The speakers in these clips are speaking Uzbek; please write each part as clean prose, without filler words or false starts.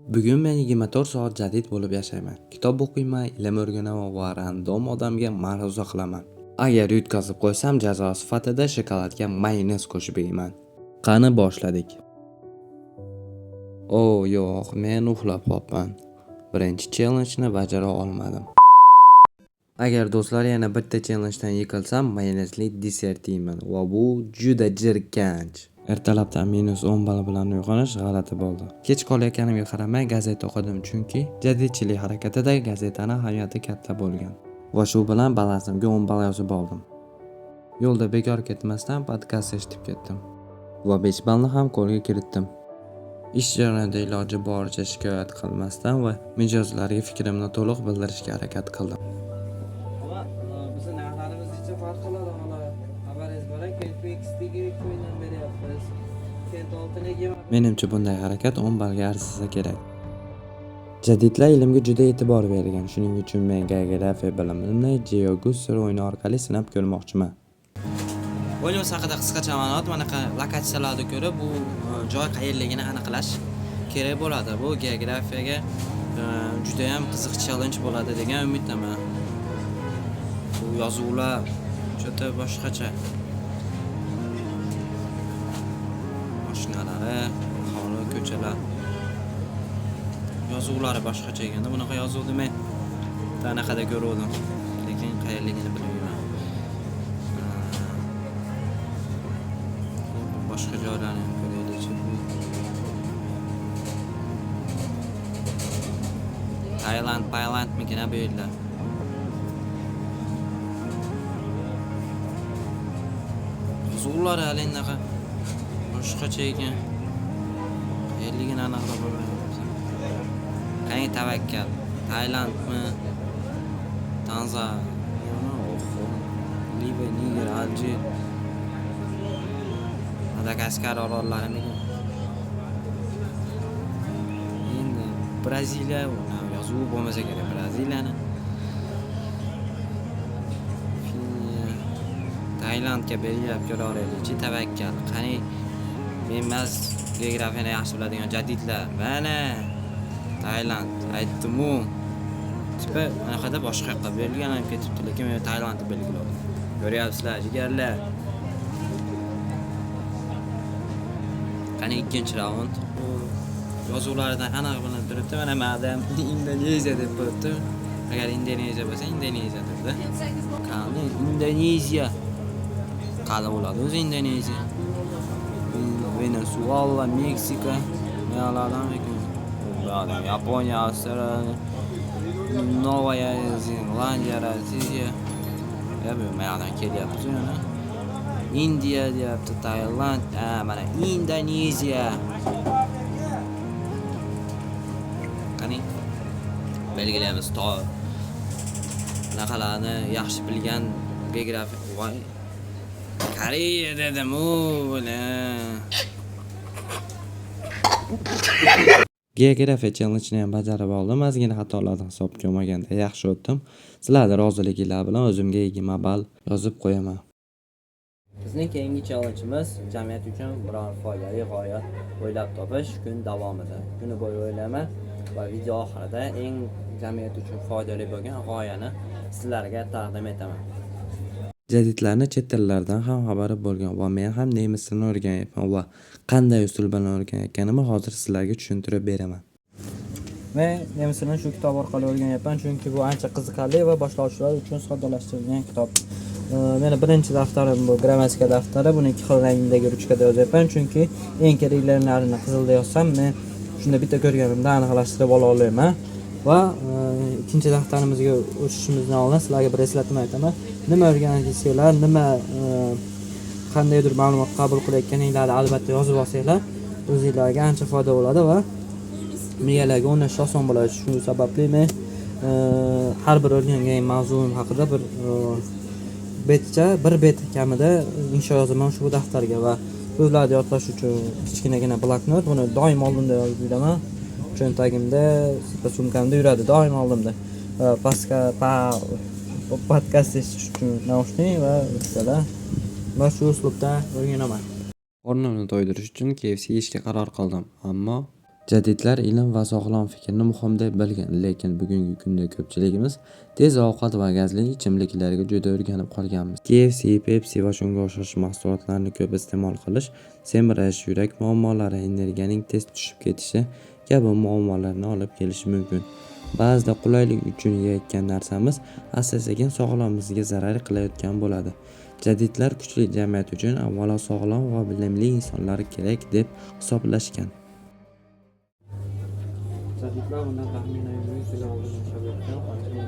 Bugun men 24 soat jadid bo'lib yashayman. Kitob o'qiyman, ilm o'rganaman va random odamga ma'ruza qilaman. Agar yutqazib qo'ysam, jazo sifatida shokoladga mayonez qo'shib yeyman. Qani boshladik. Yo'q, men uxlab qolibman. Birinchi challenge-ni bajara olmadim. Agar do'stlar yana bitta challenge-dan yiqilsam, mayonezli desert yeyman va bu juda jirkanch. Ertalabdan -10 ball bilan uyg'onish g'alati bo'ldi. Kech qolayotganimga qaramay gazeta o'qidim, chunki jadidchilik harakatida gazetani ahamiyati katta bo'lgan. Va shu bilan balansimga 10 ball yozib oldim. Yo'lda bekor ketmasdan podkast eshitib ketdim. Va 5 ballni ham qo'lga kiritdim. Ish jarayonida iloji boricha shikoyat qilmasdan va mijozlarga fikrimni to'liq bildirishga harakat qildim. Bizni narxlarimiz ichi farq qiladi. Xabaringiz bor-ku, PXTga ko'ydan beryapmiz. Kent oltiniga Menimcha bunday harakat 10 ballga arzisa kerak. Jadidlar ilmga juda e'tibor bergan. Shuning uchun men geografiya bilimini GeoGuessr o'yini orqali sinab ko'rmoqchiman. Volyus haqida qisqacha ma'lumot, manaqa lokatsiyalarni ko'rib, bu joy qayerligini aniqlash kerak bo'ladi. Bu geografiyaga juda ham qiziq challenge bo'ladi degan umiddaman. Bu yozuvlar juda boshqacha. Mashinalari, aholi, ko'chalar. Yozuvlari boshqacha ekanda, bunaqa yozuvni men tanaqada ko'rdim, lekin qayerligini bilmayman. Boshqa joylarni ham ko'raylik. Tailandmikin bu yerlar. Yozuvlari alindaqa boshqacha ekan. Qayerligini aniqlab bo'lmayapti. Qani tavakkal. Tailandmi? Tanzaniya, Liviya, Niger, Aljer, Madagaskar orollarimikin. Endi Braziliya yozuv bo'lmasa kerak, Braziliyani. Tailandga berib ko'ra olaylik, tavakkal. Qani men mas geografiyani yaxshi biladigan jadidlar. Mana Tailand aytdim-ku. Tipa anaqada boshqa yoqqa berilgan ham ketibdi, lekin men Tailandni belgiladim. Ko'ryapsizlar, jigarlar. Qani ikkinchi raund. Yozuvlaridan aniq bilinib turibdi. Mana madam Indoneziya deb qo'yibdi. Agar Indoneziya bo'lsa, Indoneziya debdi. Qani Indoneziya. Qani bo'ladi o'zi Indoneziya. Venezuela, Meksika, nelardan ekan. Yaponiya, Avstraliya, Novaya Zelandiya, Rossiya. Bu yerdan kelyapmiz yana. Indiya deyapti, Tailand, mana Indoneziya. Qani belgilaymiz naqalarni yaxshi bilgan geografiya. Voy. Koreya dedim-u buni. Geografiya challenge-ni ham bajarib oldim. Ozgina xatolardan hisobga olmaganda yaxshi o'tdim. Sizlarning roziliginglar bilan o'zimga 20 ball yozib qo'yaman. Bizning keyingi challenge'imiz jamiyat uchun biror foydali g'oya o'ylab topish kun davomida. Kuni bo'yi o'ylayman va video oxirida eng jamiyat uchun foydali bo'lgan g'oyani sizlarga taqdim etaman. Jadidlarni chet tillardan ham xabari bo'lgan va men ham nemis tilini o'rganyapman va qanday usul bilan o'rganayotganimni hozir sizlarga tushuntirib beraman. Men nemis tilini shu kitob orqali o'rganyapman, chunki bu ancha qiziqarli va boshlovchilar uchun soddalashtirilgan kitob. Meni birinchi daftarim bu grammatika daftari. Buni 2 xil rangdagi ruchkada yozyapman, chunki eng keraklilarini qizilda yozsam, men shunda bitta ko'rganimda aniqlashtirib ola olmayman. Va ikkinchi daftarimizga o'tishimizdan oldin sizlarga bir eslatma aytaman. Nima o'rganasizlar, qandaydir ma'lumot qabul qilayotganinglarni albatta yozib olsanglar, o'zingizlarga ancha foyda bo'ladi va miyalarga o'rnatish oson bo'ladi. Shu sababli men har bir o'rgangan mavzum haqida bir bet kamida insho yozaman ushbu daftarga va so'zlarni yodlash uchun kichkinagina bloknot. Buni doim oldimda yozib yuraman. Cho'ntagimda, sumkamda yuradi, doim oldimda. Podkast eshitish uchun naushnik va ustalar. Va shu uslubda o'rganaman. Qornimni to'ydirish uchun KFC yeyishga qaror qildim, ammo Jadidlar ilm va sog'lom fikrni muhim deb bilgan, lekin bugungi kunda ko'pchiligimiz tez ovqat va gazli ichimliklarga juda o'rganib qolganmiz. KFC, Pepsi va shunga o'xshash mahsulotlarni ko'p iste'mol qilish semirish, yurak muammolari, energiyaning tez tushib ketishi kabi muammolarni olib kelishi mumkin. Ba'zida qulaylik uchun yeyotgan narsamiz asta-sekin sog'lig'imizga zarar qilayotgan bo'ladi. Jadidlar kuchli jamiyat uchun avvalo sog'lom va bilimli insonlar kerak deb hisoblashgan. Jadidlar bundan taxminan 100 yil oldin yashab o'tgan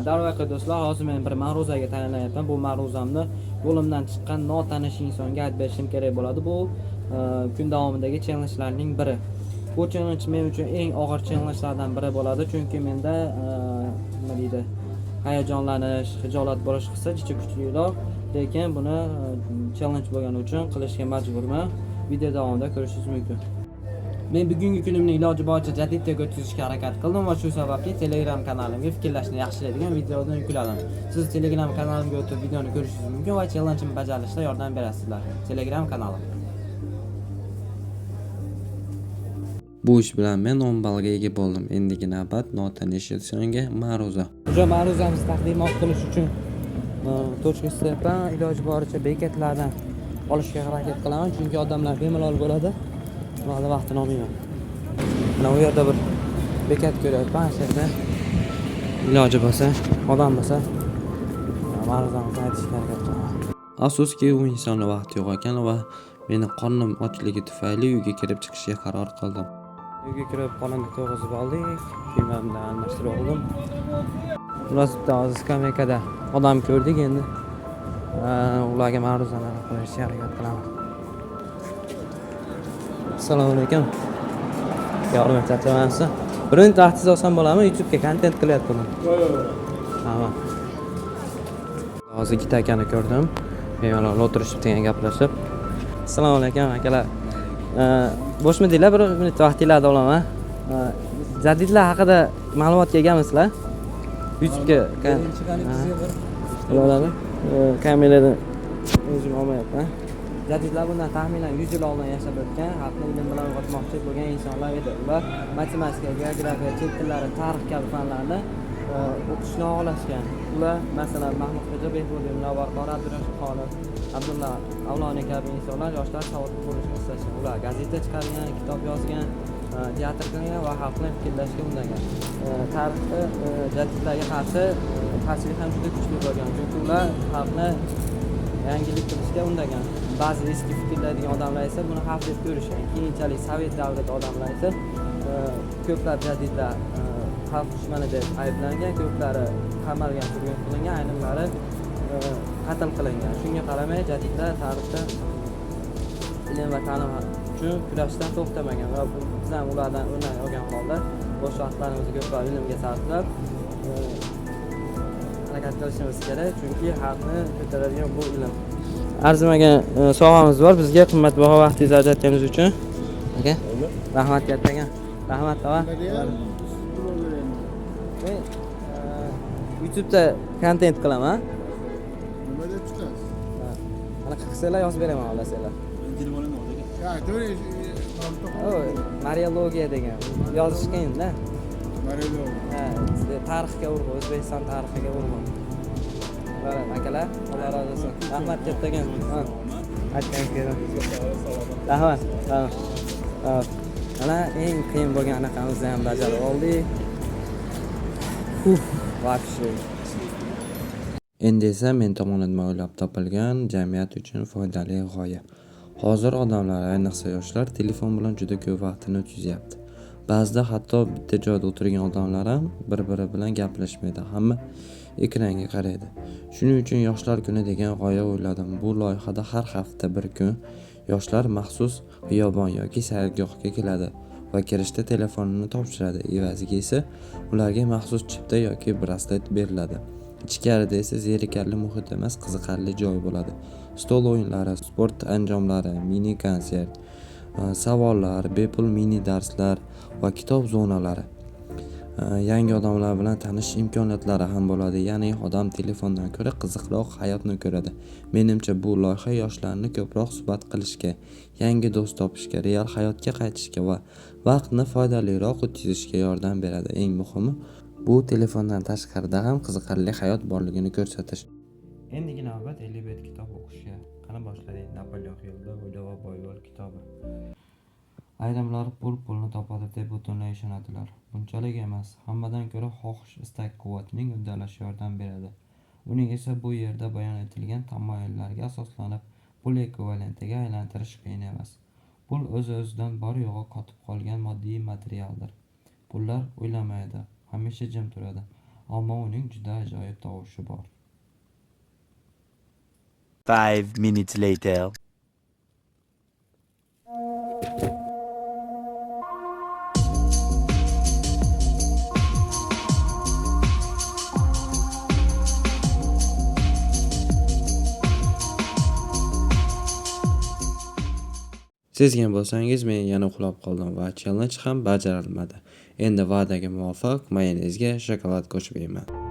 darvaqa do'stlar, hozir men bir ma'ruzaga tayyorlanyapman. Bu ma'ruzamni yo'limdan chiqqan notanish insonga aytib berishim kerak bo'ladi. Bu kun davomidagi challenge'larning biri. Bu challenge men uchun eng og'ir challenge'lardan biri bo'ladi, chunki menda nima deydi, hayajonlanish, xijolat bo'lish hissa juda kuchliroq, lekin buni challenge bo'lgani uchun qilishga majburman. Video davomida ko'rishingiz mumkin. Men bugungi kunimni iloji boricha jadidga o'tkazishga harakat qildim va shu sababli Telegram kanalimga fikrlashni yaxshilaydigan videoni yukladim. Siz Telegram kanalimga o'tib videoni ko'rishingiz mumkin va challenge'ni bajarishda yordam berasizlar. Telegram kanalim. Bu ish bilan men 10 ballga ega bo'ldim. Endigi navbat notanish insonga ma'ruza. O'sha ma'ruzamizni taqdimot qilish uchun tochka istayapman. Iloji boricha bekatlardan olishga harakat qilaman, chunki odamlar bemalol bo'ladi. Vaqti vaqtini olmayman. Mana u yerda bir bekat ko'ryapman, shu yerda iloji bo'lsa, odam bo'lsa ma'ruzamizni aytishga harakat qilaman. Afsuski, u insonni vaqti yo'q ekan va meni qornim ochligi tufayli uyga kirib chiqishga qaror qildim. Uyga kirib qonunni to'g'izib oldik, kiyimimni almashtirib oldim. Munosibda hozir skameykada odam ko'rdik, endi ularga ma'ruzalarni qilishga harakat qilaman. Assalomu alaykum. Yo'qmi, charchamayapsiz? Birinchi vaqtingiz olsam bo'ladimi? YouTube'ga kontent qilyapman. Tamam. Hozir ikkita akani ko'rdim. Bemalol o'tirishib degan gaplashib. Assalomu alaykum akalar. Bo'shmidinglar? Bir minut vaqtingizni olaman. Jadidlar haqida ma'lumotga egamizlar? YouTube'ga ularni kameradan o'zim olmayapman. Jadidlar bundan taxminan 100 yil oldin yashab o'tgan, xalqni ilm bilan o'rgatmoqchi bo'lgan insonlar edi. Ular matematika, geografiya, chet tillari, tarix kabi fanlarni o'qishni xohlashgan. Ular masalan Mahmudxo'ja Behbudiy, Munavvar qori Abdurashidxonov, Abdulla Avloniy kabi insonlar yoshlar savodli bo'lishni istashgan. Ular gazeta chiqargan, kitob yozgan, teatr qilgan va xalqni fikrlashga undagan. Tarixda jadidlarga qarshi qarshilik ham juda kuchli bo'lgan, chunki ular xalqni yangilik qilishga undagan. Ba'zi eski fikrlaydigan odamlar esa buni xavf deb ko'rishgan. Keyinchalik Sovet davlati odamlar esa ko'plab jadidlar xalq dushmani deb ayblangan, ko'plari qamalga surgun qilingan, ayrimlari qatl qilingan. Shunga qaramay jadidlar tarixda ilm va ta'lim uchun kurashdan to'xtamagan va biz ham ulardan o'rnak olgan holda bo'sh vaqtlarimizni ko'proq ilmga sarflab harakat qilishimiz kerak, chunki xalqni ko'taradigan bu ilm. Arzimagan sovg'amiz bor bizga, qimmatbaho vaqtingizni ajratganingiz uchun. Aka, rahmat kattaga. Rahmat tova. Men YouTube'da kontent qilaman. Nima deb chiqasiz? Mana qilsanglar yozib beraman, xohlasanglar. Mariologiya degan yozish qiyin-da. Mariologiya. Tarixga urg'u, O'zbekiston tarixiga urg'u. Akalar, Alloh razı olsun. Rahmat kattaga. Aytganingizga. Rahmat. Mana eng qiyin bo'lgan anaqamizni ham bajarib oldik. Вообще. Endi esa men tomonidan o'ylab topilgan jamiyat uchun foydali g'oya. Hozir odamlar, ayniqsa yoshlar, telefon bilan juda ko'p vaqtini o'tkazyapti. Ba'zida hatto bitta joyda o'tirgan odamlar ham bir-biri bilan gaplashmaydi, hamma ekranga qaraydi. Shuning uchun yoshlar kuni degan g'oya o'yladim. Bu loyihada har hafta bir kun yoshlar maxsus xiyobon yoki sayrgohga keladi va kirishda telefonini topshiradi. Evaziga esa ularga maxsus chipta yoki braslet beriladi. Ichkarida esa zerikarli muhit emas, qiziqarli joy bo'ladi. Stol o'yinlari, sport anjomlari, mini konsert, savollar, bepul mini darslar va kitob zonalari. Yangi odamlar bilan tanishish imkoniyatlari ham bo'ladi. Ya'ni odam telefondan ko'ra qiziqroq hayotni ko'radi. Menimcha bu loyiha yoshlarni ko'proq suhbat qilishga, yangi do'st topishga, real hayotga qaytishga va vaqtni foydaliroq o'tkazishga yordam beradi. Eng muhimi, bu telefondan tashqarida ham qiziqarli hayot borligini ko'rsatish. Endigi navbat 50 kitob o'qishga. Qani boshlaylik. Napoleon Hillda O'yla va boy bo'l kitobi. Ayrimlar pulni topadi deb butunlay ishonadilar. Bunchalik emas. Hammadan ko'ra xohish, istak, quvvatning uddalashi yordam beradi. Uning esa bu yerda bayon etilgan tamoyillarga asoslanib, pul ekvivalentiga aylantirish qiyin emas. Pul o'z-o'zidan bor yo'g'i qotib qolgan moddiy materialdir. Pullar o'ylamaydi, hamisha jim turadi, ammo uning juda ajoyib tovushi bor. 5 minutes later. Sezgan bo'lsangiz, men yana uxlab qoldim va challenge ham bajarilmadi. Endi va'daga muvofiq mayonezga shokolad qo'shib yeyman.